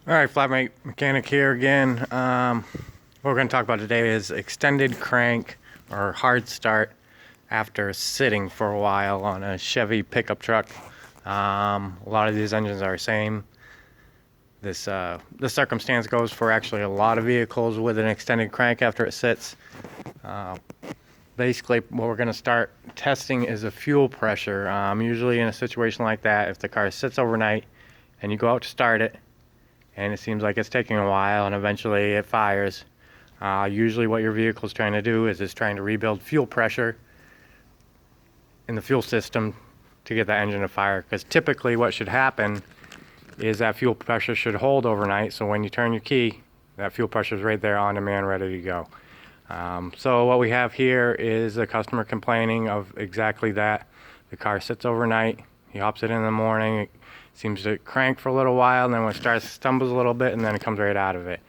All right, Flatmate Mechanic here again. What we're going to talk about today is extended crank or hard start after sitting for a while on a Chevy pickup truck. A lot of these engines are the same. This circumstance goes for actually a lot of vehicles with an extended crank after it sits. Basically, what we're going to start testing is the fuel pressure. Usually in a situation like that, if the car sits overnight and you go out to start it, and it seems like it's taking a while and eventually it fires. Usually what your vehicle is trying to do is it's trying to rebuild fuel pressure in the fuel system to get that engine to fire, because typically what should happen is that fuel pressure should hold overnight, so when you turn your key, that fuel pressure is right there on demand, ready to go. So what we have here is a customer complaining of exactly that. The car sits overnight, he hops it in the morning, seems to crank for a little while, and then when it starts, stumbles a little bit, and then it comes right out of it.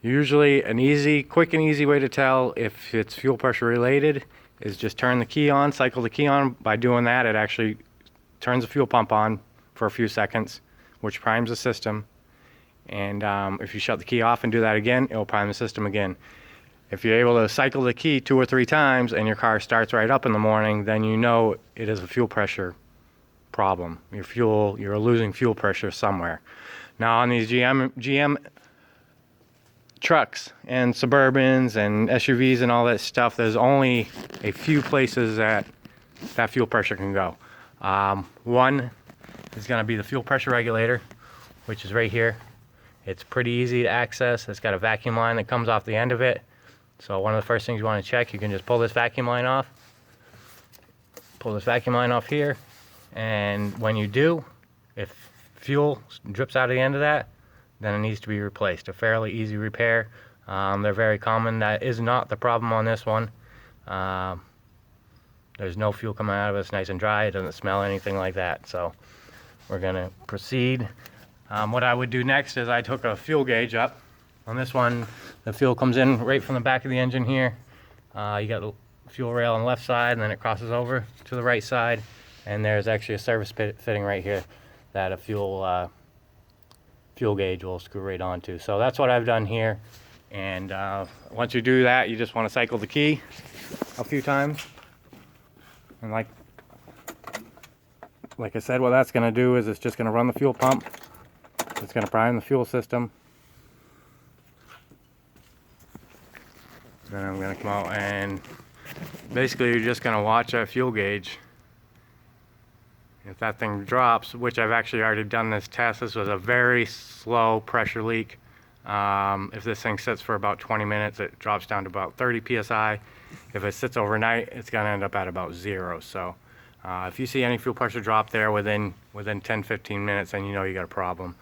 Usually an quick and easy way to tell if it's fuel pressure related is just turn the key on, cycle the key on. By doing that, it actually turns the fuel pump on for a few seconds, which primes the system. And if you shut the key off and do that again, it will prime the system again. If you're able to cycle the key 2 or 3 times and your car starts right up in the morning, then you know it is a fuel pressure problem. You're losing fuel pressure somewhere. Now on these GM trucks and Suburbans and SUVs and all that stuff, there's only a few places that fuel pressure can go. One is going to be the fuel pressure regulator, which is right here. It's pretty easy to access. It's got a vacuum line that comes off the end of it. So one of the first things you want to check, you can just pull this vacuum line off. Pull this vacuum line off here. And when you do, if fuel drips out of the end of that, then it needs to be replaced. A fairly easy repair. They're very common. That is not the problem on this one. There's no fuel coming out of it. It's nice and dry. It doesn't smell anything like that. So we're going to proceed. What I would do next is I took a fuel gauge up. On this one, the fuel comes in right from the back of the engine here. You got the fuel rail on the left side, and then it crosses over to the right side. And there's actually a service fitting right here that a fuel gauge will screw right onto. So that's what I've done here. And once you do that, you just want to cycle the key a few times. And like I said, what that's going to do is it's just going to run the fuel pump. It's going to prime the fuel system. Then I'm going to come out and basically you're just going to watch that fuel gauge. If that thing drops, which I've actually already done this test, this was a very slow pressure leak. If this thing sits for about 20 minutes, it drops down to about 30 psi. If it sits overnight, it's going to end up at about 0. So if you see any fuel pressure drop there within 10-15 minutes, then you know you got a problem.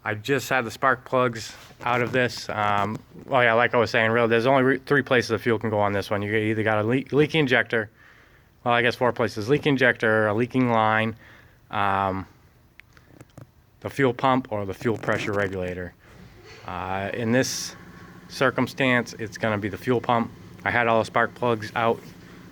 I just had the spark plugs out of this. Well, yeah, like I was saying, really, there's only 3 places the fuel can go on this one. You either got a leaky injector. Well, I guess 4 places. Leak injector, a leaking line, the fuel pump, or the fuel pressure regulator. In this circumstance, it's going to be the fuel pump. I had all the spark plugs out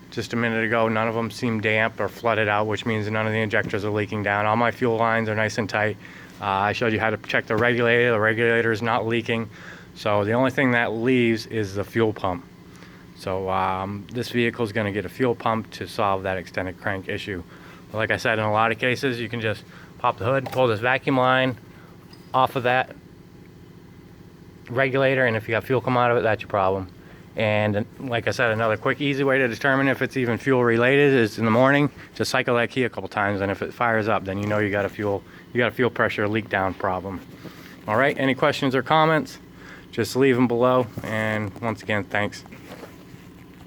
just a minute ago. None of them seem damp or flooded out, which means none of the injectors are leaking down. All my fuel lines are nice and tight. I showed you how to check the regulator. The regulator is not leaking. So the only thing that leaves is the fuel pump. So this vehicle is going to get a fuel pump to solve that extended crank issue. But like I said, in a lot of cases, you can just pop the hood, pull this vacuum line off of that regulator, and if you got fuel come out of it, that's your problem. And like I said, another quick, easy way to determine if it's even fuel related is in the morning, just cycle that key a couple times, and if it fires up, then you know you got a fuel pressure leak down problem. All right, any questions or comments, just leave them below. And once again, thanks.